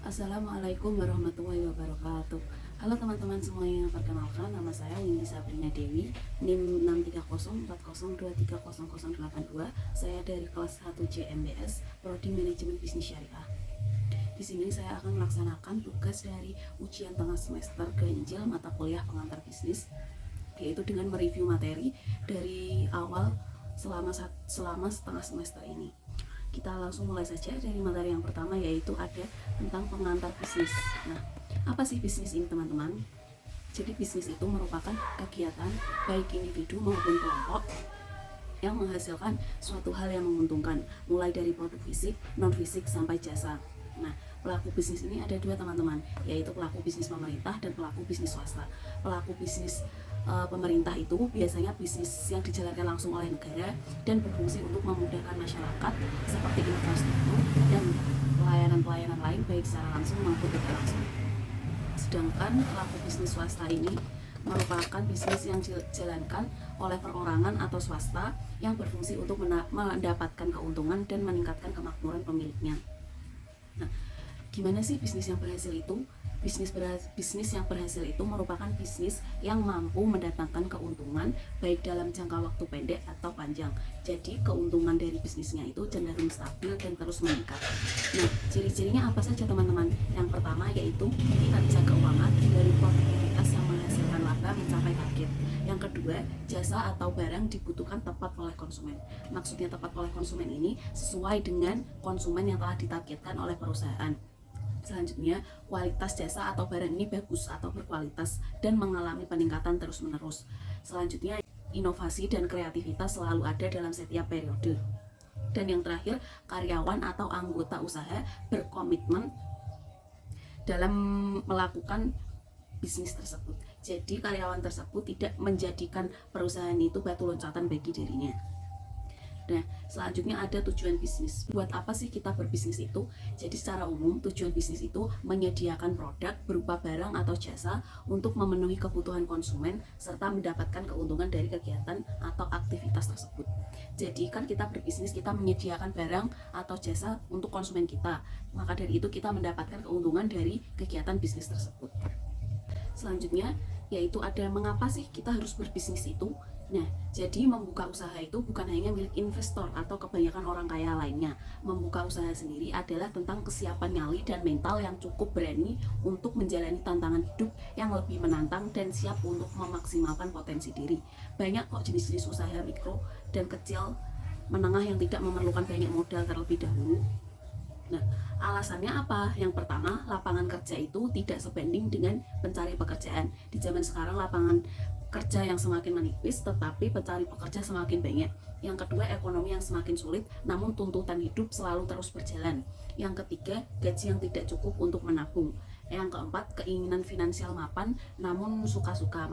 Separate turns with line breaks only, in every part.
Assalamualaikum warahmatullahi wabarakatuh. Halo teman-teman semuanya, perkenalkan nama saya Windy Sabrina Dewi, NIM 63040230082. Saya dari kelas 1C MBS, Prodi Manajemen Bisnis Syariah. Di sini saya akan melaksanakan tugas dari ujian tengah semester ganjil mata kuliah pengantar bisnis, yaitu dengan mereview materi dari awal selama setengah semester ini. Kita langsung mulai saja dari materi yang pertama, yaitu ada tentang pengantar bisnis. Nah, apa sih bisnis ini teman-teman? Jadi bisnis itu merupakan kegiatan baik individu maupun kelompok yang menghasilkan suatu hal yang menguntungkan, mulai dari produk fisik, non fisik sampai jasa. Nah, pelaku bisnis ini ada dua teman-teman, yaitu pelaku bisnis pemerintah dan pelaku bisnis swasta. Pelaku bisnis pemerintah itu biasanya bisnis yang dijalankan langsung oleh negara dan berfungsi untuk memudahkan masyarakat seperti infrastruktur dan pelayanan-pelayanan lain baik secara langsung maupun tidak langsung. Sedangkan pelaku bisnis swasta ini merupakan bisnis yang dijalankan oleh perorangan atau swasta yang berfungsi untuk mendapatkan keuntungan dan meningkatkan kemakmuran pemiliknya. Nah, gimana sih bisnis yang berhasil itu? Bisnis yang berhasil itu merupakan bisnis yang mampu mendatangkan keuntungan baik dalam jangka waktu pendek atau panjang. Jadi keuntungan dari bisnisnya itu cenderung stabil dan terus meningkat. Nah, ciri-cirinya apa saja teman-teman? Yang pertama yaitu kinerja keuangan dari produktivitas yang menghasilkan laba mencapai target. Yang kedua, jasa atau barang dibutuhkan tepat oleh konsumen. Maksudnya tepat oleh konsumen ini sesuai dengan konsumen yang telah ditargetkan oleh perusahaan. Selanjutnya, kualitas jasa atau barang ini bagus atau berkualitas dan mengalami peningkatan terus-menerus. Selanjutnya, inovasi dan kreativitas selalu ada dalam setiap periode. Dan yang terakhir, karyawan atau anggota usaha berkomitmen dalam melakukan bisnis tersebut. Jadi, karyawan tersebut tidak menjadikan perusahaan itu batu loncatan bagi dirinya. Nah, selanjutnya ada tujuan bisnis. Buat apa sih kita berbisnis itu? Jadi secara umum, tujuan bisnis itu menyediakan produk berupa barang atau jasa untuk memenuhi kebutuhan konsumen serta mendapatkan keuntungan dari kegiatan atau aktivitas tersebut. Jadi kan kita berbisnis, kita menyediakan barang atau jasa untuk konsumen kita. Maka dari itu kita mendapatkan keuntungan dari kegiatan bisnis tersebut. Selanjutnya, yaitu ada mengapa sih kita harus berbisnis itu? Nah, jadi membuka usaha itu bukan hanya milik investor atau kebanyakan orang kaya lainnya. Membuka usaha sendiri adalah tentang kesiapan nyali dan mental yang cukup berani untuk menjalani tantangan hidup yang lebih menantang dan siap untuk memaksimalkan potensi diri. Banyak kok jenis-jenis usaha mikro dan kecil, menengah yang tidak memerlukan banyak modal terlebih dahulu. Nah, alasannya apa? Yang pertama, lapangan kerja itu tidak sebanding dengan pencari pekerjaan. Di zaman sekarang lapangan kerja yang semakin menipis, tetapi pencari pekerja semakin banyak. Yang kedua, ekonomi yang semakin sulit, namun tuntutan hidup selalu terus berjalan. Yang ketiga, gaji yang tidak cukup untuk menabung. Yang keempat, keinginan finansial mapan, namun suka-suka.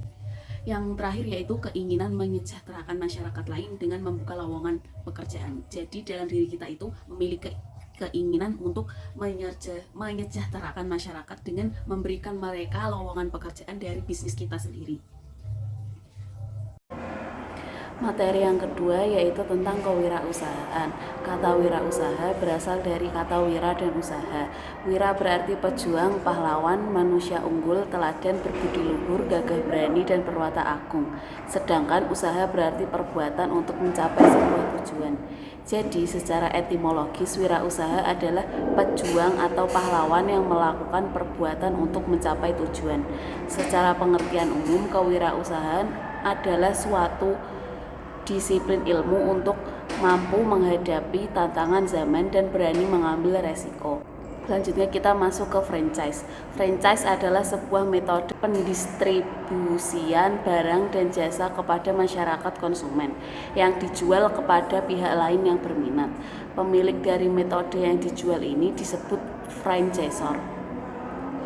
Yang terakhir yaitu keinginan menyejahterakan masyarakat lain dengan membuka lowongan pekerjaan. Jadi dalam diri kita itu memiliki keinginan untuk menyejahterakan masyarakat dengan memberikan mereka lowongan pekerjaan dari bisnis kita sendiri. Materi yang kedua yaitu tentang kewirausahaan. Kata wirausaha berasal dari kata wira dan usaha. Wira berarti pejuang, pahlawan, manusia unggul, teladan, berbudi luhur, gagah berani, dan perwata agung. Sedangkan usaha berarti perbuatan untuk mencapai sebuah tujuan. Jadi secara etimologis wirausaha adalah pejuang atau pahlawan yang melakukan perbuatan untuk mencapai tujuan. Secara pengertian umum, kewirausahaan adalah suatu disiplin ilmu untuk mampu menghadapi tantangan zaman dan berani mengambil resiko. Selanjutnya kita masuk ke franchise. Franchise adalah sebuah metode pendistribusian barang dan jasa kepada masyarakat konsumen yang dijual kepada pihak lain yang berminat. Pemilik dari metode yang dijual ini disebut franchisor.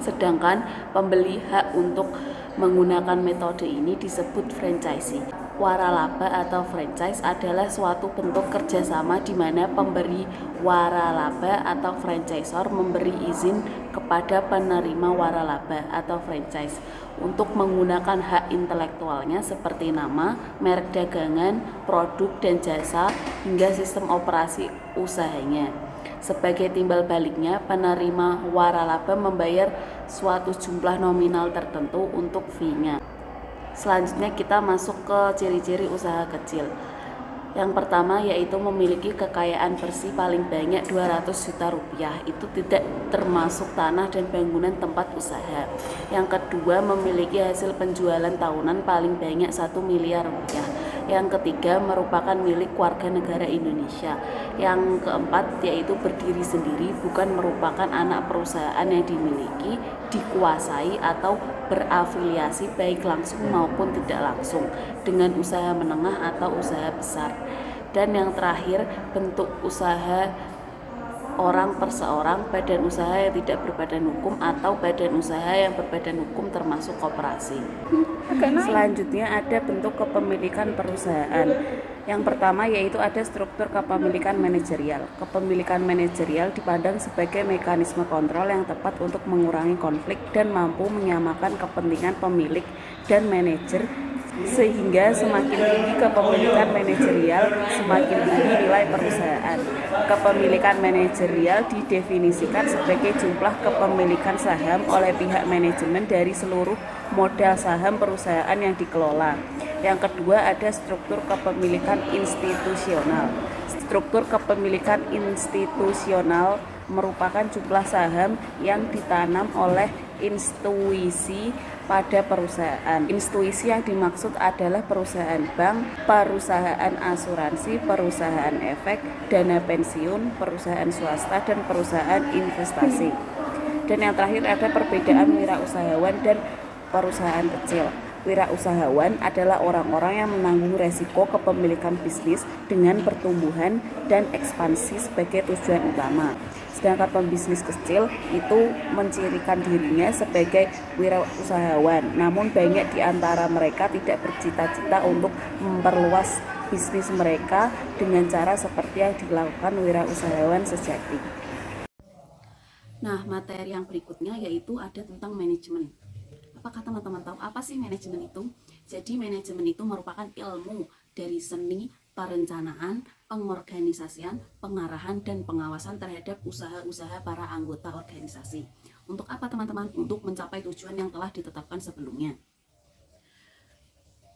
Sedangkan pembeli hak untuk menggunakan metode ini disebut franchisee. Waralaba atau franchise adalah suatu bentuk kerjasama di mana pemberi waralaba atau franchisor memberi izin kepada penerima waralaba atau franchise untuk menggunakan hak intelektualnya seperti nama, merek dagangan, produk dan jasa, hingga sistem operasi usahanya. Sebagai timbal baliknya, penerima waralaba membayar suatu jumlah nominal tertentu untuk fee-nya. Selanjutnya kita masuk ke ciri-ciri usaha kecil. Yang pertama yaitu memiliki kekayaan bersih paling banyak 200 juta rupiah. Itu tidak termasuk tanah dan bangunan tempat usaha. Yang kedua memiliki hasil penjualan tahunan paling banyak 1 miliar rupiah. Yang ketiga merupakan milik warga negara Indonesia. Yang keempat yaitu berdiri sendiri, bukan merupakan anak perusahaan yang dimiliki, dikuasai atau berafiliasi baik langsung maupun tidak langsung dengan usaha menengah atau usaha besar. Dan yang terakhir, bentuk usaha orang per seorang, badan usaha yang tidak berbadan hukum atau badan usaha yang berbadan hukum termasuk koperasi. Selanjutnya ada bentuk kepemilikan perusahaan. Yang pertama yaitu ada struktur kepemilikan manajerial. Kepemilikan manajerial dipandang sebagai mekanisme kontrol yang tepat untuk mengurangi konflik dan mampu menyamakan kepentingan pemilik dan manajer, sehingga semakin tinggi kepemilikan manajerial, semakin tinggi nilai perusahaan. Kepemilikan manajerial didefinisikan sebagai jumlah kepemilikan saham oleh pihak manajemen dari seluruh modal saham perusahaan yang dikelola. Yang kedua ada struktur kepemilikan institusional. Struktur kepemilikan institusional merupakan jumlah saham yang ditanam oleh institusi pada perusahaan. Institusi yang dimaksud adalah perusahaan bank, perusahaan asuransi, perusahaan efek, dana pensiun, perusahaan swasta, dan perusahaan investasi. Dan yang terakhir ada perbedaan wirausahawan dan perusahaan kecil. Wirausahawan adalah orang-orang yang menanggung resiko kepemilikan bisnis dengan pertumbuhan dan ekspansi sebagai tujuan utama. Sedangkan pembisnis kecil itu mencirikan dirinya sebagai wirausahawan, namun banyak di antara mereka tidak bercita-cita untuk memperluas bisnis mereka dengan cara seperti yang dilakukan wirausahawan sejati. Nah, materi yang berikutnya yaitu ada tentang manajemen. Apakah teman-teman tahu apa sih manajemen itu? Jadi manajemen itu merupakan ilmu dari seni perencanaan, pengorganisasian, pengarahan, dan pengawasan terhadap usaha-usaha para anggota organisasi. Untuk apa teman-teman? Untuk mencapai tujuan yang telah ditetapkan sebelumnya.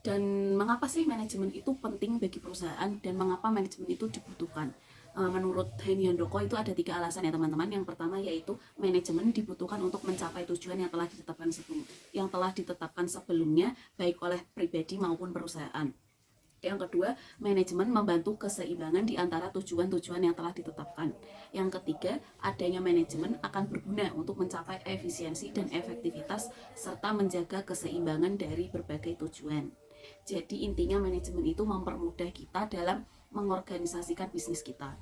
Dan mengapa sih manajemen itu penting bagi perusahaan dan mengapa manajemen itu dibutuhkan? Menurut Henny Handoko itu ada 3 alasan ya teman-teman. Yang pertama yaitu manajemen dibutuhkan untuk mencapai tujuan yang telah ditetapkan sebelumnya baik oleh pribadi maupun perusahaan. Yang kedua, manajemen membantu keseimbangan di antara tujuan-tujuan yang telah ditetapkan. Yang ketiga, adanya manajemen akan berguna untuk mencapai efisiensi dan efektivitas serta menjaga keseimbangan dari berbagai tujuan. Jadi intinya manajemen itu mempermudah kita dalam mengorganisasikan bisnis kita.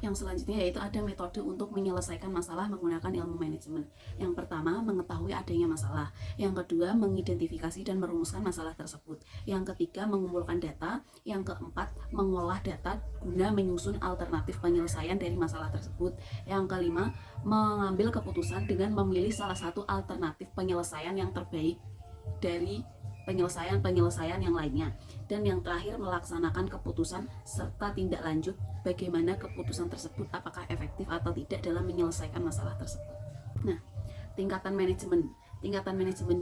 Yang selanjutnya yaitu ada metode untuk menyelesaikan masalah menggunakan ilmu manajemen. Yang pertama, mengetahui adanya masalah. Yang kedua, mengidentifikasi dan merumuskan masalah tersebut. Yang ketiga, mengumpulkan data. Yang keempat, mengolah data guna menyusun alternatif penyelesaian dari masalah tersebut. Yang kelima, mengambil keputusan dengan memilih salah satu alternatif penyelesaian yang terbaik dari penyelesaian yang lainnya. Dan yang terakhir, melaksanakan keputusan serta tindak lanjut bagaimana keputusan tersebut apakah efektif atau tidak dalam menyelesaikan masalah tersebut. Nah, tingkatan manajemen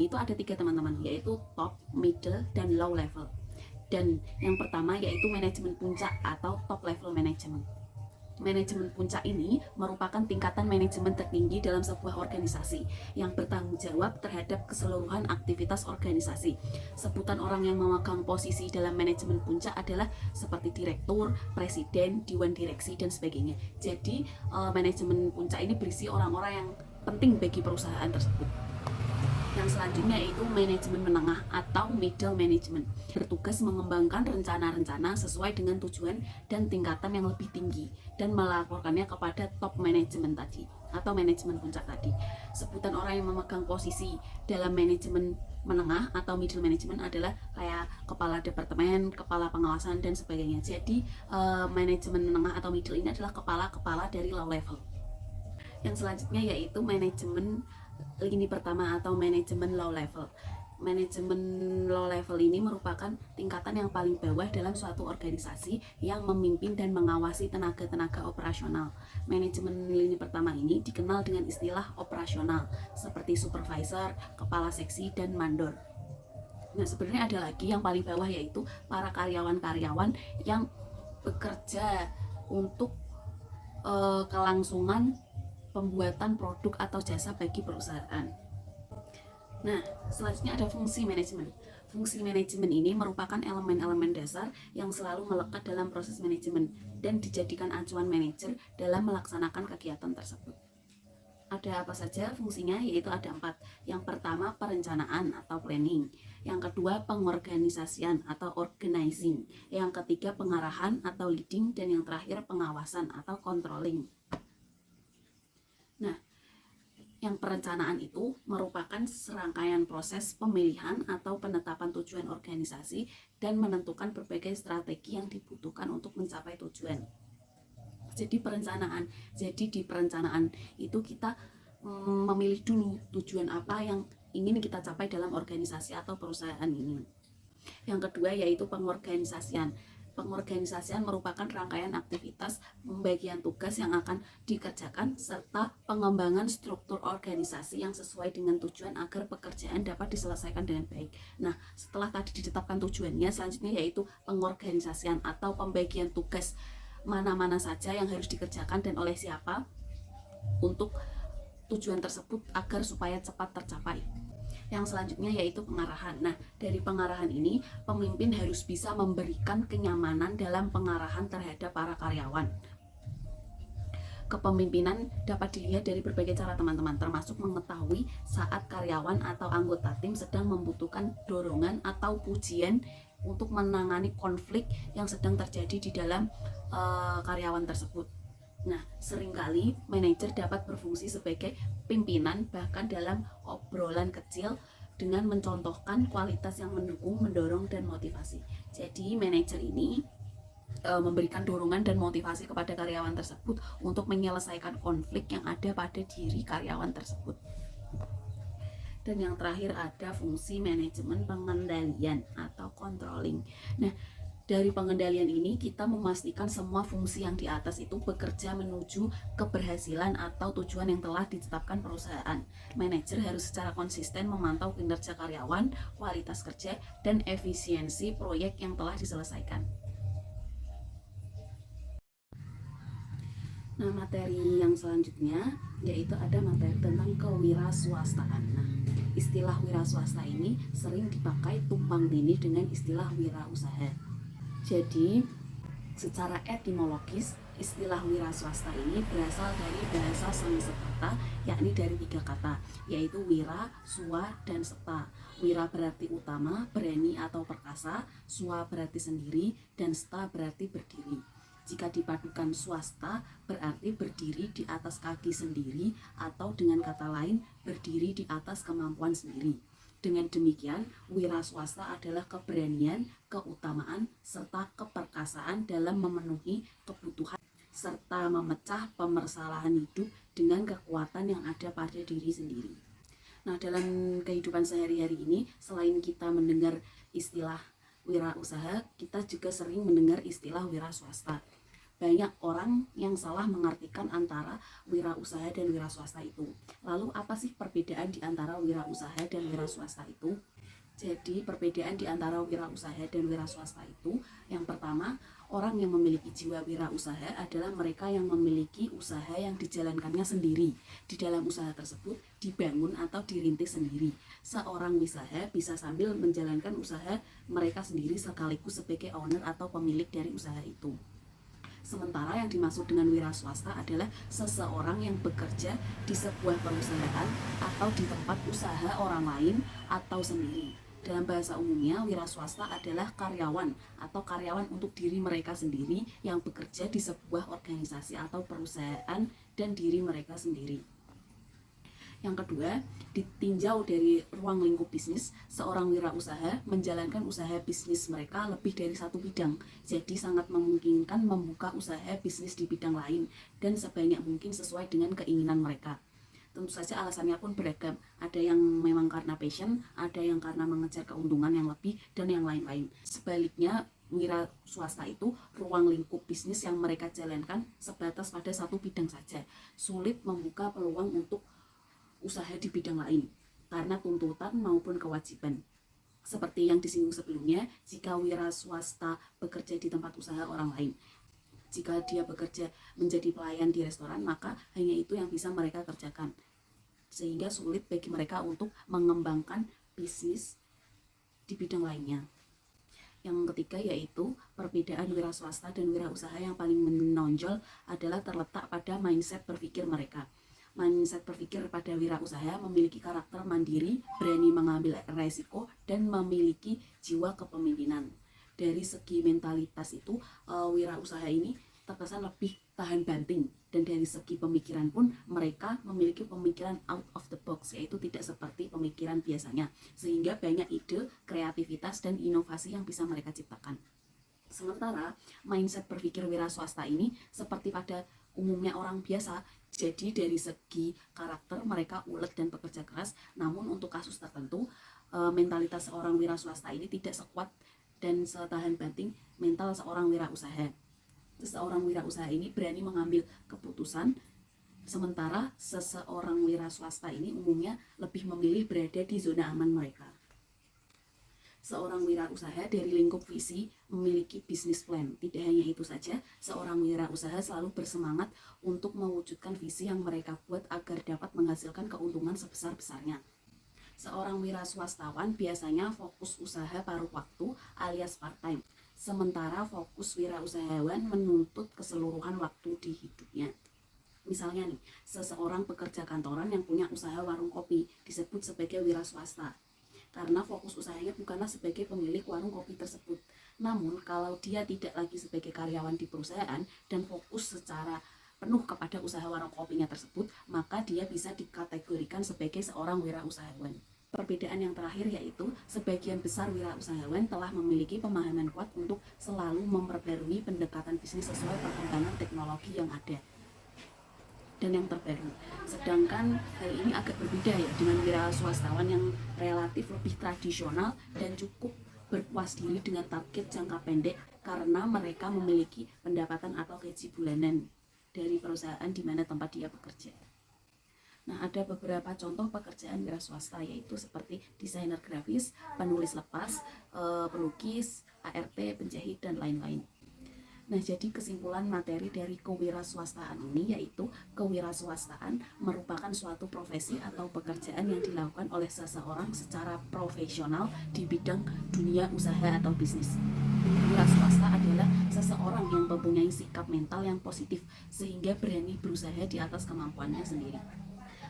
itu ada 3 teman-teman, yaitu top, middle, dan low level. Dan yang pertama yaitu manajemen puncak atau top level management. Manajemen puncak ini merupakan tingkatan manajemen tertinggi dalam sebuah organisasi yang bertanggung jawab terhadap keseluruhan aktivitas organisasi. Sebutan orang yang memegang posisi dalam manajemen puncak adalah seperti direktur, presiden, dewan direksi, dan sebagainya. Jadi manajemen puncak ini berisi orang-orang yang penting bagi perusahaan tersebut. Yang selanjutnya yaitu manajemen menengah atau middle management, bertugas mengembangkan rencana-rencana sesuai dengan tujuan dan tingkatan yang lebih tinggi dan melaporkannya kepada top management tadi atau manajemen puncak tadi. Sebutan orang yang memegang posisi dalam manajemen menengah atau middle management adalah kayak kepala departemen, kepala pengawasan, dan sebagainya. Jadi manajemen menengah atau middle ini adalah kepala-kepala dari low level. Yang selanjutnya yaitu manajemen lini pertama atau manajemen low level. Manajemen low level ini merupakan tingkatan yang paling bawah dalam suatu organisasi yang memimpin dan mengawasi tenaga-tenaga operasional. Manajemen lini pertama ini dikenal dengan istilah operasional, seperti supervisor, kepala seksi, dan mandor. Nah, sebenarnya ada lagi yang paling bawah, yaitu para karyawan-karyawan yang bekerja untuk kelangsungan pembuatan produk atau jasa bagi perusahaan. Nah, selanjutnya ada fungsi manajemen. Fungsi manajemen ini merupakan elemen-elemen dasar yang selalu melekat dalam proses manajemen dan dijadikan acuan manajer dalam melaksanakan kegiatan tersebut. Ada apa saja fungsinya? Yaitu ada 4. Yang pertama, perencanaan atau planning. Yang kedua, pengorganisasian atau organizing. Yang ketiga, pengarahan atau leading. Dan yang terakhir, pengawasan atau controlling. Nah, yang perencanaan itu merupakan serangkaian proses pemilihan atau penetapan tujuan organisasi dan menentukan berbagai strategi yang dibutuhkan untuk mencapai tujuan. Jadi di perencanaan itu kita memilih dulu tujuan apa yang ingin kita capai dalam organisasi atau perusahaan ini. Yang kedua yaitu pengorganisasian. Pengorganisasian merupakan rangkaian aktivitas pembagian tugas yang akan dikerjakan serta pengembangan struktur organisasi yang sesuai dengan tujuan agar pekerjaan dapat diselesaikan dengan baik. Nah, setelah tadi ditetapkan tujuannya, selanjutnya yaitu pengorganisasian atau pembagian tugas mana-mana saja yang harus dikerjakan dan oleh siapa untuk tujuan tersebut agar supaya cepat tercapai. Yang selanjutnya yaitu pengarahan. Nah, dari pengarahan ini, pemimpin harus bisa memberikan kenyamanan dalam pengarahan terhadap para karyawan. Kepemimpinan dapat dilihat dari berbagai cara teman-teman, termasuk mengetahui saat karyawan atau anggota tim sedang membutuhkan dorongan atau pujian untuk menangani konflik yang sedang terjadi di dalam karyawan tersebut. Nah, seringkali manajer dapat berfungsi sebagai pimpinan bahkan dalam obrolan kecil dengan mencontohkan kualitas yang mendukung, mendorong, dan motivasi. Jadi, manajer ini memberikan dorongan dan motivasi kepada karyawan tersebut untuk menyelesaikan konflik yang ada pada diri karyawan tersebut. Dan yang terakhir ada fungsi manajemen pengendalian atau controlling. Nah, dari pengendalian ini kita memastikan semua fungsi yang di atas itu bekerja menuju keberhasilan atau tujuan yang telah ditetapkan perusahaan. Manajer harus secara konsisten memantau kinerja karyawan, kualitas kerja, dan efisiensi proyek yang telah diselesaikan. Nah, materi yang selanjutnya yaitu ada materi tentang kewirausahaan. Nah, istilah wiraswasta ini sering dipakai tumpang tindih dengan istilah wirausaha. Jadi, secara etimologis, istilah wiraswasta ini berasal dari bahasa Sanskerta, yakni dari 3 kata, yaitu wira, swa, dan seta. Wira berarti utama, berani atau perkasa, swa berarti sendiri, dan seta berarti berdiri. Jika dipadukan swasta berarti berdiri di atas kaki sendiri atau dengan kata lain berdiri di atas kemampuan sendiri. Dengan demikian, wira swasta adalah keberanian, keutamaan, serta keperkasaan dalam memenuhi kebutuhan serta memecah pemasalahan hidup dengan kekuatan yang ada pada diri sendiri. Nah, dalam kehidupan sehari-hari ini, selain kita mendengar istilah wirausaha, kita juga sering mendengar istilah wira swasta. Banyak orang yang salah mengartikan antara wirausaha dan wira swasta itu. Lalu apa sih perbedaan di antara wirausaha dan wira swasta itu? Jadi perbedaan di antara wirausaha dan wira swasta itu, yang pertama, orang yang memiliki jiwa wirausaha adalah mereka yang memiliki usaha yang dijalankannya sendiri. Di dalam usaha tersebut dibangun atau dirintis sendiri. Seorang usaha bisa sambil menjalankan usaha mereka sendiri sekaligus sebagai owner atau pemilik dari usaha itu. Sementara yang dimaksud dengan wira swasta adalah seseorang yang bekerja di sebuah perusahaan atau di tempat usaha orang lain atau sendiri. Dalam bahasa umumnya, wira swasta adalah karyawan atau karyawan untuk diri mereka sendiri yang bekerja di sebuah organisasi atau perusahaan dan diri mereka sendiri. Yang kedua, ditinjau dari ruang lingkup bisnis, seorang wirausaha menjalankan usaha bisnis mereka lebih dari satu bidang. Jadi sangat memungkinkan membuka usaha bisnis di bidang lain dan sebanyak mungkin sesuai dengan keinginan mereka. Tentu saja alasannya pun beragam. Ada yang memang karena passion, ada yang karena mengejar keuntungan yang lebih, dan yang lain-lain. Sebaliknya, wira swasta itu ruang lingkup bisnis yang mereka jalankan sebatas pada satu bidang saja. Sulit membuka peluang untuk usaha di bidang lain karena tuntutan maupun kewajiban. Seperti yang disinggung sebelumnya, jika wira swasta bekerja di tempat usaha orang lain, jika dia bekerja menjadi pelayan di restoran, maka hanya itu yang bisa mereka kerjakan, sehingga sulit bagi mereka untuk mengembangkan bisnis di bidang lainnya. Yang ketiga yaitu perbedaan wira swasta dan wira usaha yang paling menonjol adalah terletak pada mindset berpikir mereka. Mindset berpikir pada wira usaha memiliki karakter mandiri, berani mengambil resiko, dan memiliki jiwa kepemimpinan. Dari segi mentalitas itu, wira usaha ini terkesan lebih tahan banting, dan dari segi pemikiran pun mereka memiliki pemikiran out of the box, yaitu tidak seperti pemikiran biasanya, sehingga banyak ide, kreativitas, dan inovasi yang bisa mereka ciptakan. Sementara mindset berpikir wira swasta ini seperti pada umumnya orang biasa, jadi dari segi karakter mereka ulet dan bekerja keras, namun untuk kasus tertentu mentalitas seorang wira swasta ini tidak sekuat dan setahan banting mental seorang wirausaha. Seseorang wirausaha ini berani mengambil keputusan, sementara seseorang wira swasta ini umumnya lebih memilih berada di zona aman mereka. Seorang wirausaha dari lingkup visi memiliki bisnis plan. Tidak hanya itu saja, seorang wirausaha selalu bersemangat untuk mewujudkan visi yang mereka buat agar dapat menghasilkan keuntungan sebesar-besarnya. Seorang wira swastawan biasanya fokus usaha paruh waktu alias part-time, sementara fokus wirausahawan menuntut keseluruhan waktu di hidupnya. Misalnya nih, seseorang pekerja kantoran yang punya usaha warung kopi disebut sebagai wira swasta, karena fokus usahanya bukanlah sebagai pemilik warung kopi tersebut. Namun, kalau dia tidak lagi sebagai karyawan di perusahaan dan fokus secara penuh kepada usaha warung kopinya tersebut, maka dia bisa dikategorikan sebagai seorang wirausahawan. Perbedaan yang terakhir yaitu sebagian besar wirausahawan telah memiliki pemahaman kuat untuk selalu memperbarui pendekatan bisnis sesuai perkembangan teknologi yang ada dan yang terbaru. Sedangkan hal ini agak berbeda ya dengan wira swastawan yang relatif lebih tradisional dan cukup berpuas diri dengan target jangka pendek karena mereka memiliki pendapatan atau gaji bulanan dari perusahaan di mana tempat dia bekerja. Nah, ada beberapa contoh pekerjaan wira swasta yaitu seperti desainer grafis, penulis lepas, pelukis, ART, penjahit, dan lain-lain. Nah, jadi kesimpulan materi dari kewiraswastaan ini yaitu kewiraswastaan merupakan suatu profesi atau pekerjaan yang dilakukan oleh seseorang secara profesional di bidang dunia usaha atau bisnis. Wira swasta adalah seseorang yang mempunyai sikap mental yang positif sehingga berani berusaha di atas kemampuannya sendiri.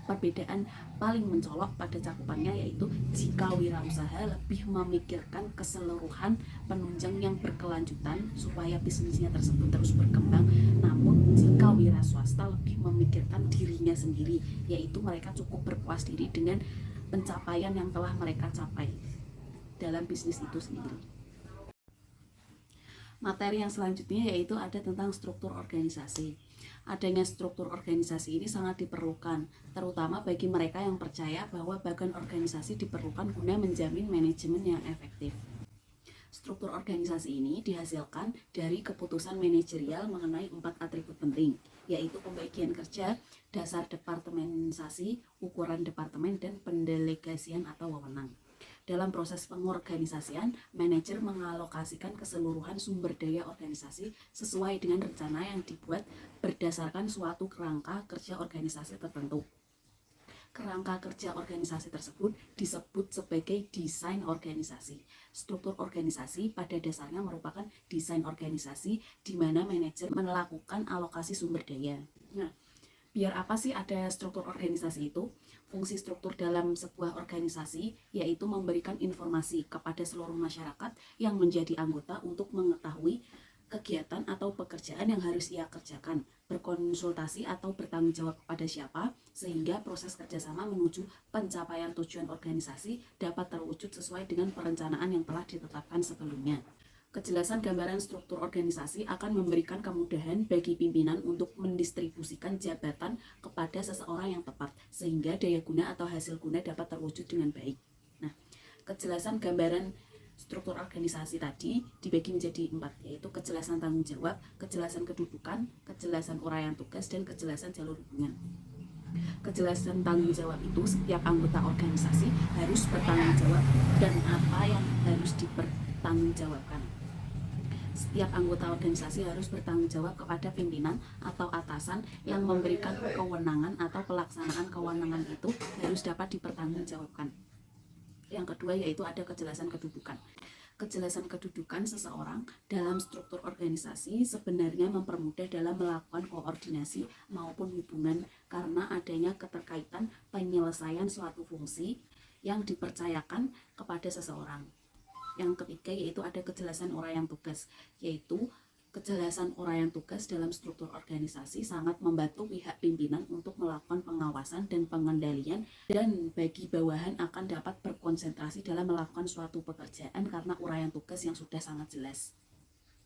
Perbedaan paling mencolok pada cakupannya yaitu jika wirausaha lebih memikirkan keseluruhan penunjang yang berkelanjutan supaya bisnisnya tersebut terus berkembang, namun jika wira swasta lebih memikirkan dirinya sendiri, yaitu mereka cukup berpuas diri dengan pencapaian yang telah mereka capai dalam bisnis itu sendiri. Materi yang selanjutnya yaitu ada tentang struktur organisasi. Adanya struktur organisasi ini sangat diperlukan, terutama bagi mereka yang percaya bahwa bagian organisasi diperlukan guna menjamin manajemen yang efektif. Struktur organisasi ini dihasilkan dari keputusan manajerial mengenai 4 atribut penting, yaitu pembagian kerja, dasar departementasi, ukuran departemen, dan pendelegasian atau wewenang. Dalam proses pengorganisasian, manajer mengalokasikan keseluruhan sumber daya organisasi sesuai dengan rencana yang dibuat berdasarkan suatu kerangka kerja organisasi tertentu. Kerangka kerja organisasi tersebut disebut sebagai desain organisasi. Struktur organisasi pada dasarnya merupakan desain organisasi di mana manajer melakukan alokasi sumber daya. Nah, biar apa sih ada struktur organisasi itu? Fungsi struktur dalam sebuah organisasi yaitu memberikan informasi kepada seluruh masyarakat yang menjadi anggota untuk mengetahui kegiatan atau pekerjaan yang harus ia kerjakan, berkonsultasi atau bertanggung jawab kepada siapa, sehingga proses kerjasama menuju pencapaian tujuan organisasi dapat terwujud sesuai dengan perencanaan yang telah ditetapkan sebelumnya. Kejelasan gambaran struktur organisasi akan memberikan kemudahan bagi pimpinan untuk mendistribusikan jabatan kepada seseorang yang tepat, sehingga daya guna atau hasil guna dapat terwujud dengan baik. Nah, kejelasan gambaran struktur organisasi tadi dibagi menjadi 4, yaitu kejelasan tanggung jawab, kejelasan kedudukan, kejelasan uraian tugas, dan kejelasan jalur hubungan. Kejelasan tanggung jawab itu setiap anggota organisasi harus bertanggung jawab dan apa yang harus dipertanggungjawabkan. Setiap anggota organisasi harus bertanggung jawab kepada pimpinan atau atasan yang memberikan kewenangan atau pelaksanaan kewenangan itu harus dapat dipertanggungjawabkan. Yang kedua yaitu ada kejelasan kedudukan. Kejelasan kedudukan seseorang dalam struktur organisasi sebenarnya mempermudah dalam melakukan koordinasi maupun hubungan karena adanya keterkaitan penyelesaian suatu fungsi yang dipercayakan kepada seseorang. Yang ketiga yaitu ada kejelasan uraian tugas, yaitu kejelasan uraian tugas dalam struktur organisasi sangat membantu pihak pimpinan untuk melakukan pengawasan dan pengendalian, dan bagi bawahan akan dapat berkonsentrasi dalam melakukan suatu pekerjaan karena uraian tugas yang sudah sangat jelas.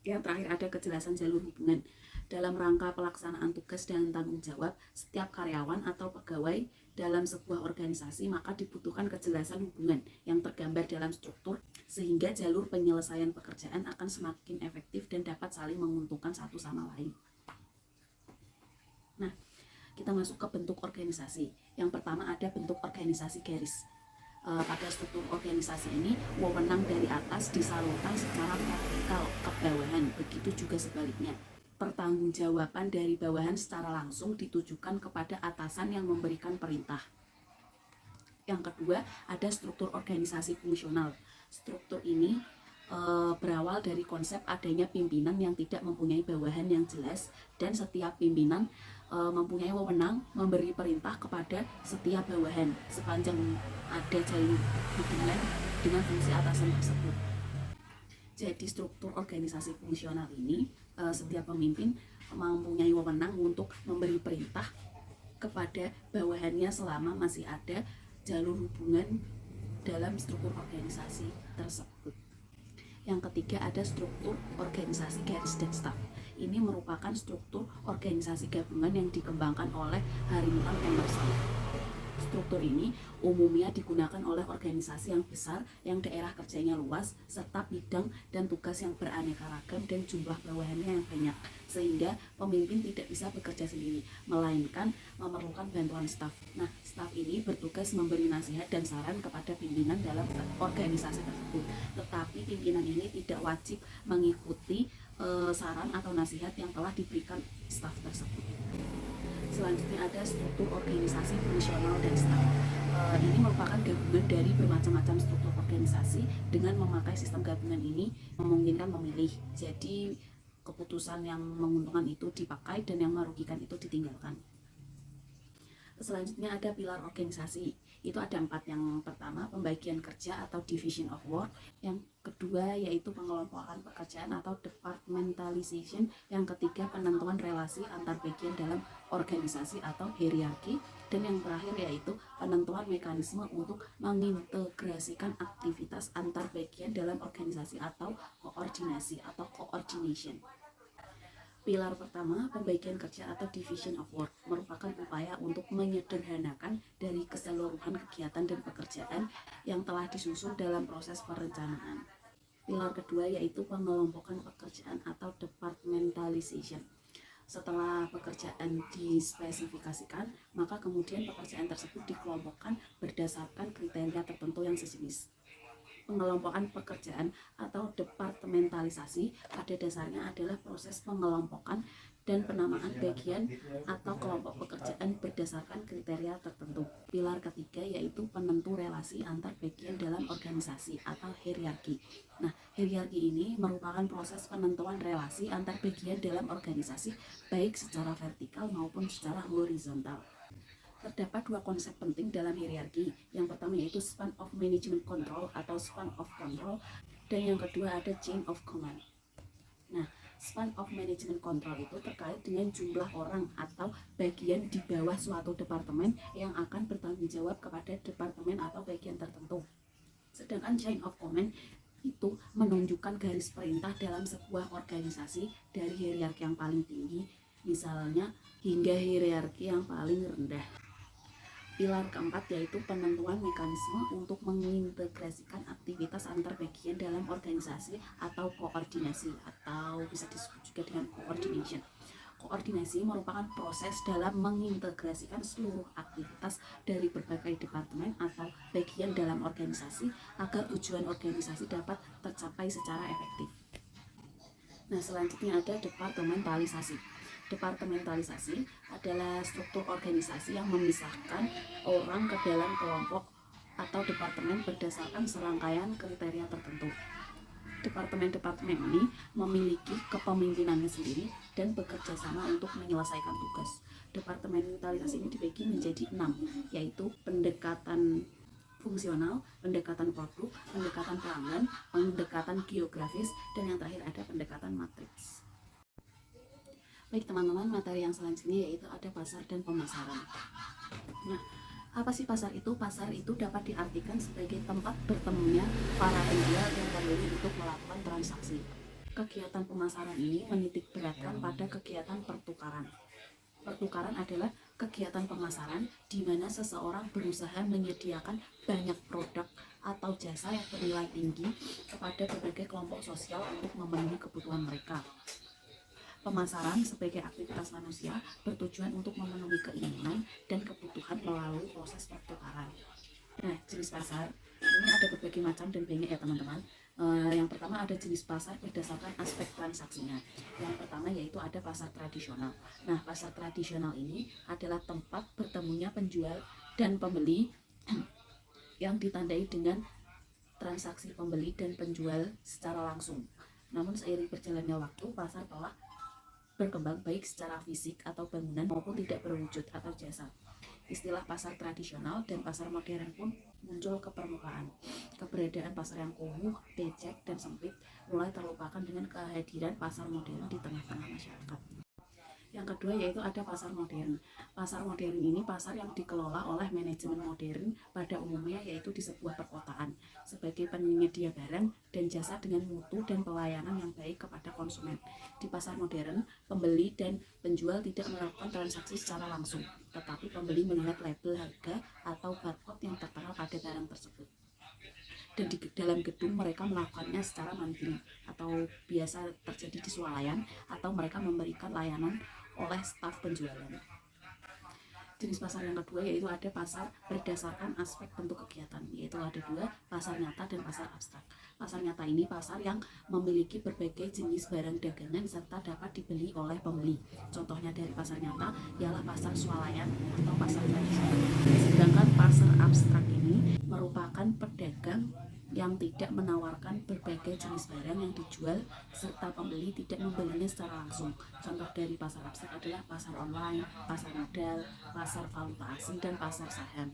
Yang terakhir ada kejelasan jalur hubungan. Dalam rangka pelaksanaan tugas dan tanggung jawab setiap karyawan atau pegawai dalam sebuah organisasi, maka dibutuhkan kejelasan hubungan yang tergambar dalam struktur sehingga jalur penyelesaian pekerjaan akan semakin efektif dan dapat saling menguntungkan satu sama lain. Nah, kita masuk ke bentuk organisasi. Yang pertama ada bentuk organisasi garis. Pada struktur organisasi ini, wewenang dari atas disalurkan secara vertikal ke bawahan, begitu juga sebaliknya. Pertanggungjawaban dari bawahan secara langsung ditujukan kepada atasan yang memberikan perintah. Yang kedua, ada struktur organisasi fungsional. Struktur ini berawal dari konsep adanya pimpinan yang tidak mempunyai bawahan yang jelas, dan setiap pimpinan mempunyai wewenang memberi perintah kepada setiap bawahan sepanjang ada jalur hubungan dengan fungsi atasan tersebut. Jadi struktur organisasi fungsional ini setiap pemimpin mempunyai wewenang untuk memberi perintah kepada bawahannya selama masih ada jalur hubungan dalam struktur organisasi tersebut. Yang ketiga ada struktur organisasi garis dan staf. Ini merupakan struktur organisasi gabungan yang dikembangkan oleh Harrington Emerson. Struktur ini umumnya digunakan oleh organisasi yang besar, yang daerah kerjanya luas, serta bidang dan tugas yang beraneka ragam dan jumlah bawahannya yang banyak, sehingga pemimpin tidak bisa bekerja sendiri, melainkan memerlukan bantuan staf. Nah, staf ini bertugas memberi nasihat dan saran kepada pimpinan dalam organisasi tersebut, tetapi pimpinan ini tidak wajib mengikuti saran atau nasihat yang telah diberikan staf tersebut. Selanjutnya ada struktur organisasi fungsional dan staf. Ini merupakan gabungan dari bermacam-macam struktur organisasi. Dengan memakai sistem gabungan ini memungkinkan memilih. Jadi keputusan yang menguntungkan itu dipakai dan yang merugikan itu ditinggalkan. Selanjutnya ada pilar organisasi. Itu ada 4. Yang pertama pembagian kerja atau division of work. Yang kedua yaitu pengelompokan pekerjaan atau departmentalization. Yang ketiga penentuan relasi antar bagian dalam organisasi atau hierarki. Dan yang terakhir yaitu penentuan mekanisme untuk mengintegrasikan aktivitas antar bagian dalam organisasi atau koordinasi atau coordination. Pilar pertama, pembagian kerja atau division of work, merupakan upaya untuk menyederhanakan dari keseluruhan kegiatan dan pekerjaan yang telah disusun dalam proses perencanaan. Pilar kedua yaitu pengelompokan pekerjaan atau departmentalization. Setelah pekerjaan dispesifikasikan, maka kemudian pekerjaan tersebut dikelompokkan berdasarkan kriteria tertentu yang sejenis. Pengelompokan pekerjaan atau departementalisasi pada dasarnya adalah proses pengelompokan dan penamaan bagian atau kelompok pekerjaan berdasarkan kriteria tertentu. Pilar ketiga yaitu penentu relasi antar bagian dalam organisasi atau hierarki. Nah, hierarki ini merupakan proses penentuan relasi antar bagian dalam organisasi baik secara vertikal maupun secara horizontal. Terdapat 2 konsep penting dalam hierarki. Yang pertama yaitu span of management control atau span of control, dan yang kedua ada chain of command. Nah, span of management control itu terkait dengan jumlah orang atau bagian di bawah suatu departemen yang akan bertanggung jawab kepada departemen atau bagian tertentu. Sedangkan chain of command itu menunjukkan garis perintah dalam sebuah organisasi dari hierarki yang paling tinggi, misalnya, hingga hierarki yang paling rendah. Pilar keempat yaitu penentuan mekanisme untuk mengintegrasikan aktivitas antar bagian dalam organisasi atau koordinasi, atau bisa disebut juga dengan coordination. Koordinasi merupakan proses dalam mengintegrasikan seluruh aktivitas dari berbagai departemen atau bagian dalam organisasi agar tujuan organisasi dapat tercapai secara efektif. Nah, selanjutnya ada departementalisasi. Departementalisasi adalah struktur organisasi yang memisahkan orang ke dalam kelompok atau departemen berdasarkan serangkaian kriteria tertentu. Departemen-departemen ini memiliki kepemimpinannya sendiri dan bekerja sama untuk menyelesaikan tugas. Departementalisasi ini dibagi menjadi 6, yaitu pendekatan fungsional, pendekatan produk, pendekatan pelanggan, pendekatan geografis, dan yang terakhir ada pendekatan matriks. Baik teman-teman, materi yang selanjutnya yaitu ada pasar dan pemasaran. Nah, apa sih pasar itu? Pasar itu dapat diartikan sebagai tempat bertemunya para penjual dan pembeli untuk melakukan transaksi. Kegiatan pemasaran ini menitik beratkan pada kegiatan pertukaran. Pertukaran adalah kegiatan pemasaran di mana seseorang berusaha menyediakan banyak produk atau jasa yang bernilai tinggi kepada berbagai kelompok sosial untuk memenuhi kebutuhan mereka. Pemasaran sebagai aktivitas manusia bertujuan untuk memenuhi keinginan dan kebutuhan melalui proses pertukaran. Nah, jenis pasar ini ada berbagai macam dan banyak ya teman-teman. Yang pertama ada jenis pasar berdasarkan aspek transaksinya. Yang pertama yaitu ada pasar tradisional. Nah, pasar tradisional ini adalah tempat bertemunya penjual dan pembeli yang ditandai dengan transaksi pembeli dan penjual secara langsung. Namun seiring berjalannya waktu, pasar telah berkembang baik secara fisik atau bangunan maupun tidak berwujud atau jasa. Istilah pasar tradisional dan pasar modern pun muncul ke permukaan. Keberadaan pasar yang kumuh, becek, dan sempit mulai terlupakan dengan kehadiran pasar modern di tengah-tengah masyarakat. Yang kedua yaitu ada pasar modern. Pasar modern ini pasar yang dikelola oleh manajemen modern pada umumnya, yaitu di sebuah perkotaan sebagai penyedia barang dan jasa dengan mutu dan pelayanan yang baik kepada konsumen. Di pasar modern, pembeli dan penjual tidak melakukan transaksi secara langsung, tetapi pembeli melihat label harga atau barcode yang tertera pada barang tersebut. Dan di dalam gedung mereka melakukannya secara mandiri atau biasa terjadi di swalayan, atau mereka memberikan layanan oleh staf penjualan. Jenis pasar yang kedua yaitu ada pasar berdasarkan aspek bentuk kegiatan, yaitu ada dua, pasar nyata dan pasar abstrak. Pasar nyata ini pasar yang memiliki berbagai jenis barang dagangan serta dapat dibeli oleh pembeli. Contohnya dari pasar nyata ialah pasar swalayan atau pasar tradisional. Sedangkan pasar abstrak ini merupakan pedagang yang tidak menawarkan berbagai jenis barang yang dijual serta pembeli tidak membelinya secara langsung. Contoh dari pasar abstrak adalah pasar online, pasar modal, pasar valuta asing, dan pasar saham.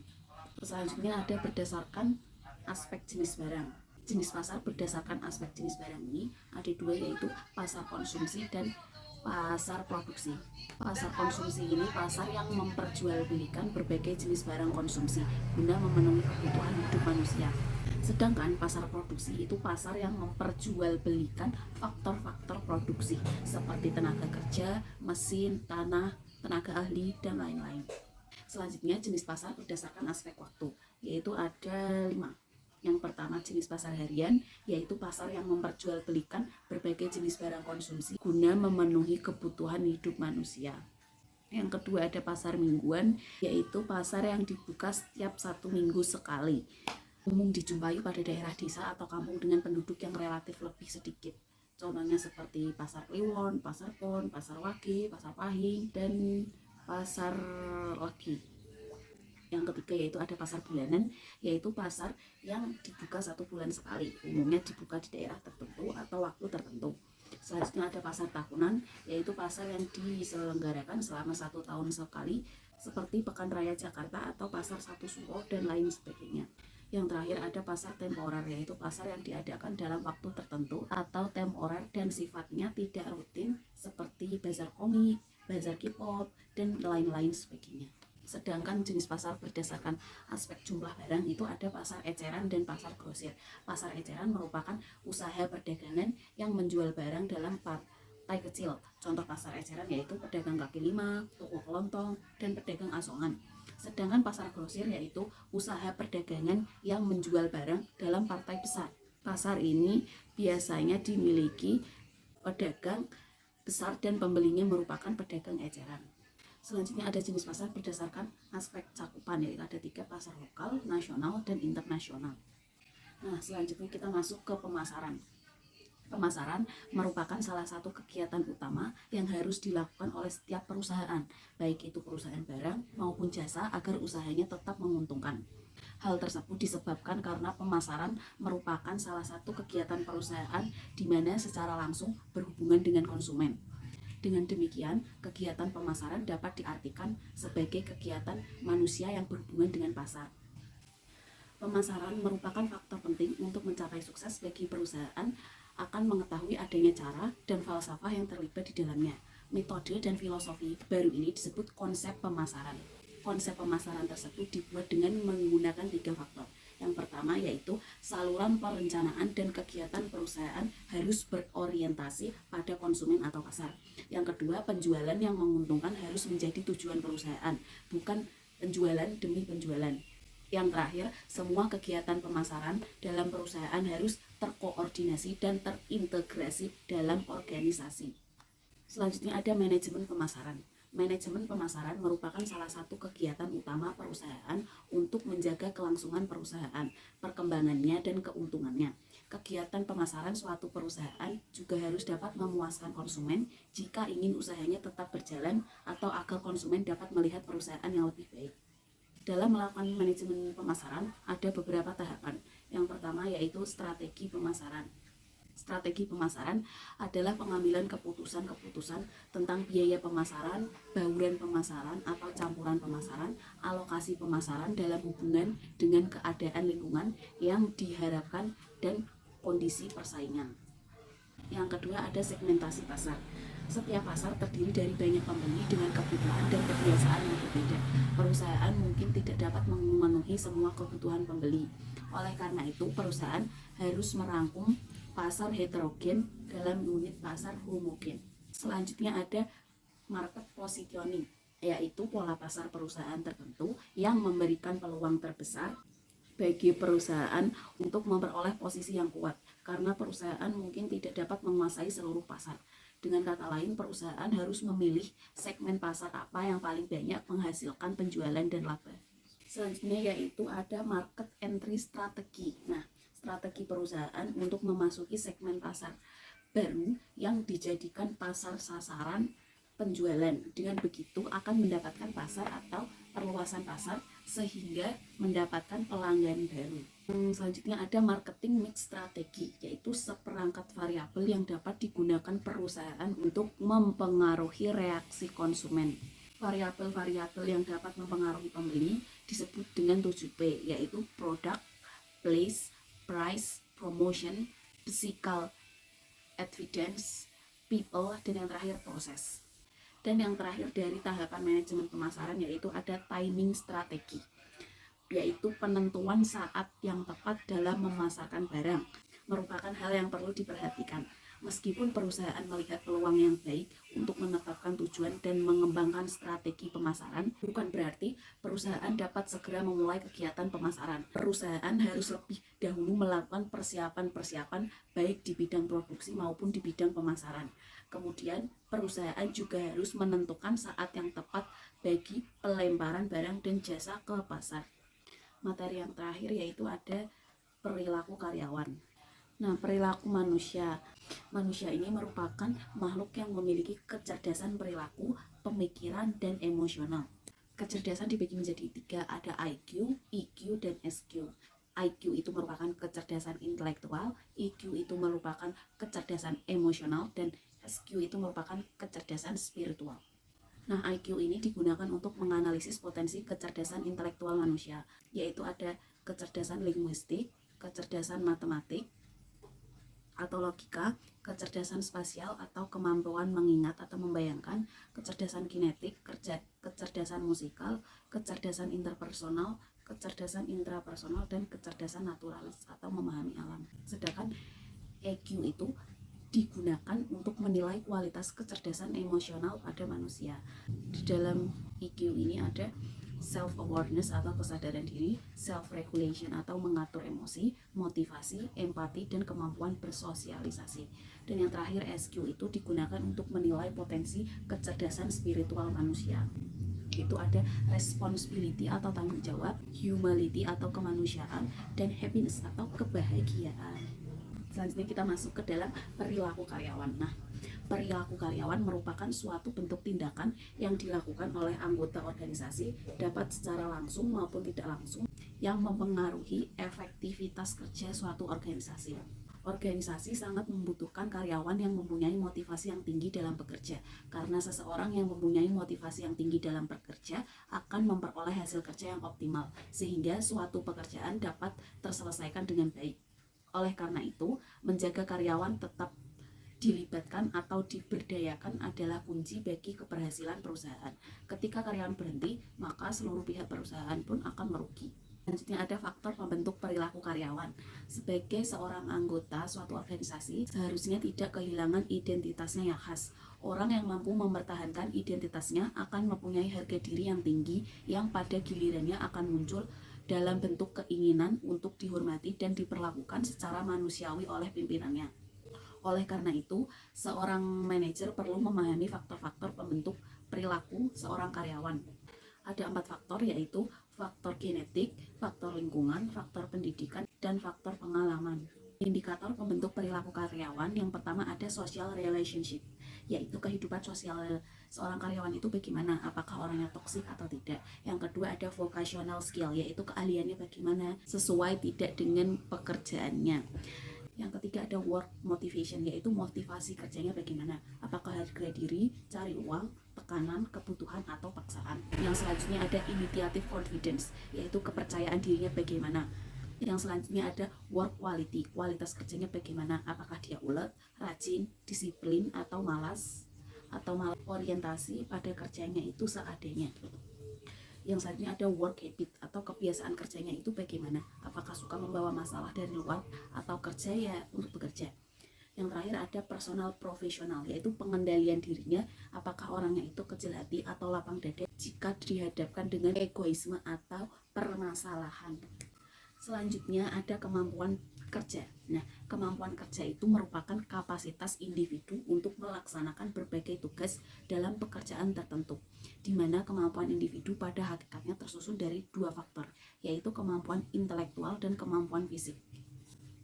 Selanjutnya ada berdasarkan aspek jenis barang. Jenis pasar berdasarkan aspek jenis barang ini ada dua, yaitu pasar konsumsi dan pasar produksi. Pasar konsumsi ini pasar yang memperjualbelikan berbagai jenis barang konsumsi guna memenuhi kebutuhan hidup manusia. Sedangkan pasar produksi itu pasar yang memperjualbelikan faktor-faktor produksi seperti tenaga kerja, mesin, tanah, tenaga ahli, dan lain-lain. Selanjutnya jenis pasar berdasarkan aspek waktu, yaitu ada 5. Yang pertama jenis pasar harian, yaitu pasar yang memperjualbelikan berbagai jenis barang konsumsi guna memenuhi kebutuhan hidup manusia. Yang kedua ada pasar mingguan, yaitu pasar yang dibuka setiap 1 minggu sekali. Umum dijumpai pada daerah desa atau kampung dengan penduduk yang relatif lebih sedikit. Contohnya seperti pasar Kliwon, pasar Pon, pasar Wage, pasar Pahing, dan pasar Legi. Yang ketiga yaitu ada pasar bulanan, yaitu pasar yang dibuka 1 bulan sekali, umumnya dibuka di daerah tertentu atau waktu tertentu. Selanjutnya ada pasar tahunan, yaitu pasar yang diselenggarakan selama 1 tahun sekali, seperti Pekan Raya Jakarta atau pasar Satu Suro dan lain sebagainya. Yang terakhir ada pasar temporer, yaitu pasar yang diadakan dalam waktu tertentu atau temporer dan sifatnya tidak rutin, seperti bazar komik, bazar K-pop, dan lain-lain sebagainya. Sedangkan jenis pasar berdasarkan aspek jumlah barang itu ada pasar eceran dan pasar grosir. Pasar eceran merupakan usaha perdagangan yang menjual barang dalam partai kecil. Contoh pasar eceran yaitu pedagang kaki lima, toko kelontong, dan pedagang asongan. Sedangkan pasar grosir yaitu usaha perdagangan yang menjual barang dalam partai besar. Pasar ini biasanya dimiliki pedagang besar dan pembelinya merupakan pedagang eceran. Selanjutnya ada jenis pasar berdasarkan aspek cakupan, yaitu ada 3: pasar lokal, nasional, dan internasional. Nah, selanjutnya kita masuk ke pemasaran. Pemasaran merupakan salah satu kegiatan utama yang harus dilakukan oleh setiap perusahaan, baik itu perusahaan barang maupun jasa, agar usahanya tetap menguntungkan. Hal tersebut disebabkan karena pemasaran merupakan salah satu kegiatan perusahaan di mana secara langsung berhubungan dengan konsumen. Dengan demikian, kegiatan pemasaran dapat diartikan sebagai kegiatan manusia yang berhubungan dengan pasar. Pemasaran merupakan faktor penting untuk mencapai sukses bagi perusahaan akan mengetahui adanya cara dan falsafah yang terlibat di dalamnya. Metode dan filosofi baru ini disebut konsep pemasaran. Konsep pemasaran tersebut dibuat dengan menggunakan 3 faktor. Yang pertama yaitu saluran perencanaan dan kegiatan perusahaan harus berorientasi pada konsumen atau pasar. Yang kedua, penjualan yang menguntungkan harus menjadi tujuan perusahaan, bukan penjualan demi penjualan. Yang terakhir, semua kegiatan pemasaran dalam perusahaan harus terkoordinasi dan terintegrasi dalam organisasi. Selanjutnya ada manajemen pemasaran. Manajemen pemasaran merupakan salah satu kegiatan utama perusahaan untuk menjaga kelangsungan perusahaan, perkembangannya, dan keuntungannya. Kegiatan pemasaran suatu perusahaan juga harus dapat memuaskan konsumen jika ingin usahanya tetap berjalan atau agar konsumen dapat melihat perusahaan yang lebih baik. Dalam melakukan manajemen pemasaran, ada beberapa tahapan. Yang pertama yaitu strategi pemasaran. Strategi pemasaran adalah pengambilan keputusan-keputusan tentang biaya pemasaran, bauran pemasaran atau campuran pemasaran, alokasi pemasaran dalam hubungan dengan keadaan lingkungan yang diharapkan dan kondisi persaingan. Yang kedua ada segmentasi pasar. Setiap pasar terdiri dari banyak pembeli dengan kebutuhan dan kebiasaan yang berbeda. Perusahaan mungkin tidak dapat memenuhi semua kebutuhan pembeli. Oleh karena itu, perusahaan harus merangkum pasar heterogen dalam unit pasar homogen. Selanjutnya ada market positioning, yaitu pola pasar perusahaan tertentu yang memberikan peluang terbesar bagi perusahaan untuk memperoleh posisi yang kuat, karena perusahaan mungkin tidak dapat menguasai seluruh pasar. Dengan kata lain, perusahaan harus memilih segmen pasar apa yang paling banyak menghasilkan penjualan dan laba. Selanjutnya yaitu ada market entry strategi. Nah, strategi perusahaan untuk memasuki segmen pasar baru yang dijadikan pasar sasaran penjualan. Dengan begitu akan mendapatkan pasar atau perluasan pasar sehingga mendapatkan pelanggan baru. Selanjutnya ada marketing mix strategi, yaitu seperangkat variabel yang dapat digunakan perusahaan untuk mempengaruhi reaksi konsumen. Variabel-variabel yang dapat mempengaruhi pembeli disebut dengan 7P, yaitu product, place, price, promotion, physical evidence, people, dan yang terakhir proses. Dan yang terakhir dari tahapan manajemen pemasaran yaitu ada timing strategi, yaitu penentuan saat yang tepat dalam memasarkan barang. Merupakan hal yang perlu diperhatikan. Meskipun perusahaan melihat peluang yang baik untuk menetapkan tujuan dan mengembangkan strategi pemasaran, bukan berarti perusahaan dapat segera memulai kegiatan pemasaran. Perusahaan harus lebih dahulu melakukan persiapan-persiapan baik di bidang produksi maupun di bidang pemasaran. Kemudian, perusahaan juga harus menentukan saat yang tepat bagi pelemparan barang dan jasa ke pasar. Materi yang terakhir yaitu ada perilaku karyawan. Nah, perilaku manusia. Manusia ini merupakan makhluk yang memiliki kecerdasan perilaku, pemikiran, dan emosional. Kecerdasan dibagi menjadi 3, ada IQ, EQ, dan SQ. IQ itu merupakan kecerdasan intelektual, EQ itu merupakan kecerdasan emosional, dan SQ itu merupakan kecerdasan spiritual. Nah, IQ ini digunakan untuk menganalisis potensi kecerdasan intelektual manusia, yaitu ada kecerdasan linguistik, kecerdasan matematik, atau logika, kecerdasan spasial atau kemampuan mengingat atau membayangkan, kecerdasan kinetik, kecerdasan musikal, kecerdasan interpersonal, kecerdasan intrapersonal, dan kecerdasan naturalis atau memahami alam. Sedangkan EQ itu digunakan untuk menilai kualitas kecerdasan emosional pada manusia. Di dalam EQ ini ada self-awareness atau kesadaran diri, self-regulation atau mengatur emosi, motivasi, empati, dan kemampuan bersosialisasi. Dan yang terakhir SQ itu digunakan untuk menilai potensi kecerdasan spiritual manusia. Itu ada responsibility atau tanggung jawab, humility atau kemanusiaan, dan happiness atau kebahagiaan. Selanjutnya kita masuk ke dalam perilaku karyawan. Nah, perilaku karyawan merupakan suatu bentuk tindakan yang dilakukan oleh anggota organisasi, dapat secara langsung maupun tidak langsung, yang mempengaruhi efektivitas kerja suatu organisasi. Organisasi sangat membutuhkan karyawan yang mempunyai motivasi yang tinggi dalam bekerja, karena seseorang yang mempunyai motivasi yang tinggi dalam bekerja akan memperoleh hasil kerja yang optimal, sehingga suatu pekerjaan dapat terselesaikan dengan baik. Oleh karena itu, menjaga karyawan tetap dilibatkan atau diberdayakan adalah kunci bagi keberhasilan perusahaan. Ketika karyawan berhenti, maka seluruh pihak perusahaan pun akan merugi. Selanjutnya ada faktor pembentuk perilaku karyawan. Sebagai seorang anggota suatu organisasi, seharusnya tidak kehilangan identitasnya yang khas. Orang yang mampu mempertahankan identitasnya akan mempunyai harga diri yang tinggi, yang pada gilirannya akan muncul dalam bentuk keinginan untuk dihormati dan diperlakukan secara manusiawi oleh pimpinannya. Oleh karena itu, seorang manajer perlu memahami faktor-faktor pembentuk perilaku seorang karyawan. Ada 4 faktor, yaitu faktor genetik, faktor lingkungan, faktor pendidikan, dan faktor pengalaman. Indikator pembentuk perilaku karyawan yang pertama ada social relationship, yaitu kehidupan sosial seorang karyawan itu bagaimana, apakah orangnya toksik atau tidak. Yang kedua ada vocational skill, yaitu keahliannya bagaimana, sesuai tidak dengan pekerjaannya. Yang ketiga ada work motivation, yaitu motivasi kerjanya bagaimana, apakah harga diri, cari uang, tekanan, kebutuhan, atau paksaan. Yang selanjutnya ada initiative confidence, yaitu kepercayaan dirinya bagaimana. Yang selanjutnya ada work quality, kualitas kerjanya bagaimana, apakah dia ulet, rajin, disiplin, atau malas orientasi pada kerjanya itu seadanya. Yang selanjutnya ada work habit atau kebiasaan kerjanya itu bagaimana, apakah suka membawa masalah dari luar atau kerja ya untuk bekerja. Yang terakhir ada personal profesional, yaitu pengendalian dirinya, apakah orangnya itu kecil hati atau lapang dada jika dihadapkan dengan egoisme atau permasalahan. Selanjutnya ada kemampuan kerja. Nah, kemampuan kerja itu merupakan kapasitas individu untuk melaksanakan berbagai tugas dalam pekerjaan tertentu, di mana kemampuan individu pada hakikatnya tersusun dari 2 faktor, yaitu kemampuan intelektual dan kemampuan fisik.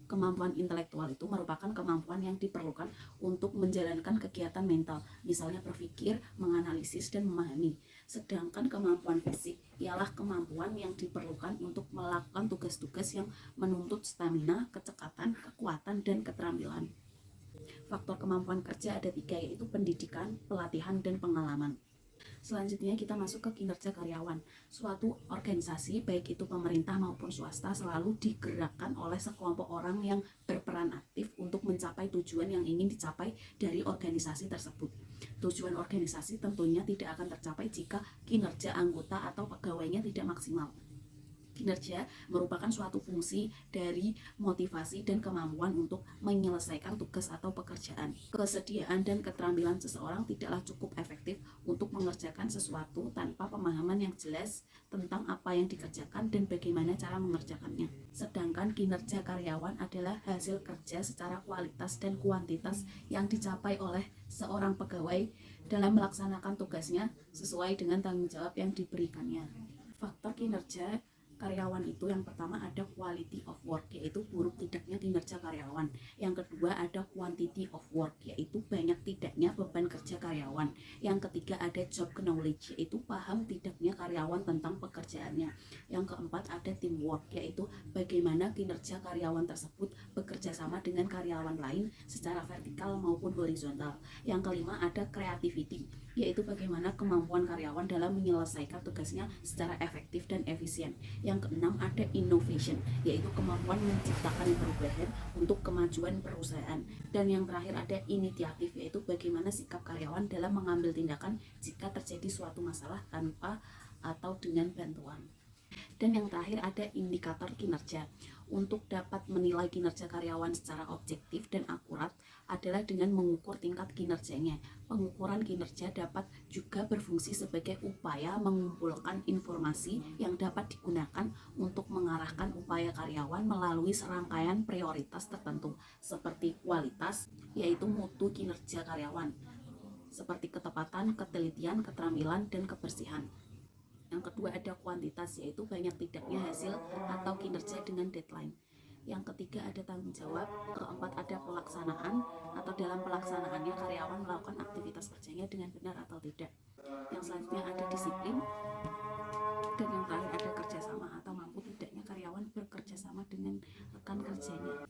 Kemampuan intelektual itu merupakan kemampuan yang diperlukan untuk menjalankan kegiatan mental, misalnya berpikir, menganalisis, dan memahami. Sedangkan kemampuan fisik ialah kemampuan yang diperlukan untuk melakukan tugas-tugas yang menuntut stamina, kecepatan, kekuatan, dan keterampilan. Faktor kemampuan kerja ada 3, yaitu pendidikan, pelatihan, dan pengalaman. Selanjutnya kita masuk ke kinerja karyawan. Suatu organisasi, baik itu pemerintah maupun swasta, selalu digerakkan oleh sekelompok orang yang berperan aktif untuk mencapai tujuan yang ingin dicapai dari organisasi tersebut. Tujuan organisasi tentunya tidak akan tercapai jika kinerja anggota atau pegawainya tidak maksimal. Kinerja merupakan suatu fungsi dari motivasi dan kemampuan untuk menyelesaikan tugas atau pekerjaan. Kesediaan dan keterampilan seseorang tidaklah cukup efektif untuk mengerjakan sesuatu tanpa pemahaman yang jelas tentang apa yang dikerjakan dan bagaimana cara mengerjakannya. Sedangkan kinerja karyawan adalah hasil kerja secara kualitas dan kuantitas yang dicapai oleh seorang pegawai dalam melaksanakan tugasnya sesuai dengan tanggung jawab yang diberikannya. Faktor kinerja karyawan itu yang pertama ada quality of work, yaitu buruk tidaknya kinerja karyawan. Yang kedua ada quantity of work, yaitu banyak tidaknya beban kerja karyawan. Yang ketiga ada job knowledge, yaitu paham tidaknya karyawan tentang pekerjaannya. Yang keempat ada teamwork, yaitu bagaimana kinerja karyawan tersebut bekerja sama dengan karyawan lain secara vertikal maupun horizontal. Yang kelima ada creativity, yaitu bagaimana kemampuan karyawan dalam menyelesaikan tugasnya secara efektif dan efisien. efisien. Yang keenam ada innovation, yaitu kemampuan menciptakan perubahan untuk kemajuan perusahaan. Dan yang terakhir ada inisiatif, yaitu bagaimana sikap karyawan dalam mengambil tindakan jika terjadi suatu masalah tanpa atau dengan bantuan. Dan yang terakhir ada indikator kinerja. Untuk dapat menilai kinerja karyawan secara objektif dan akurat adalah dengan mengukur tingkat kinerjanya. Pengukuran kinerja dapat juga berfungsi sebagai upaya mengumpulkan informasi yang dapat digunakan untuk mengarahkan upaya karyawan melalui serangkaian prioritas tertentu, seperti kualitas, yaitu mutu kinerja karyawan, seperti ketepatan, ketelitian, keterampilan, dan kebersihan. Yang kedua ada kuantitas, yaitu banyak tidaknya hasil atau kinerja dengan deadline. Yang ketiga ada tanggung jawab. Keempat ada pelaksanaan, atau dalam pelaksanaannya karyawan melakukan aktivitas kerjanya dengan benar atau tidak. Yang selanjutnya ada disiplin. Dan yang terakhir ada kerjasama, atau mampu tidaknya karyawan bekerja sama dengan rekan kerjanya.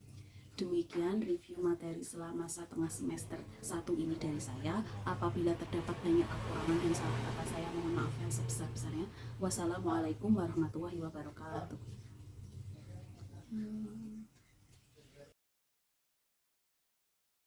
Demikian review materi selama setengah semester 1 ini dari saya. Apabila terdapat banyak kekurangan dan salah kata, saya mohon maaf yang sebesar-besarnya. Wassalamualaikum warahmatullahi wabarakatuh.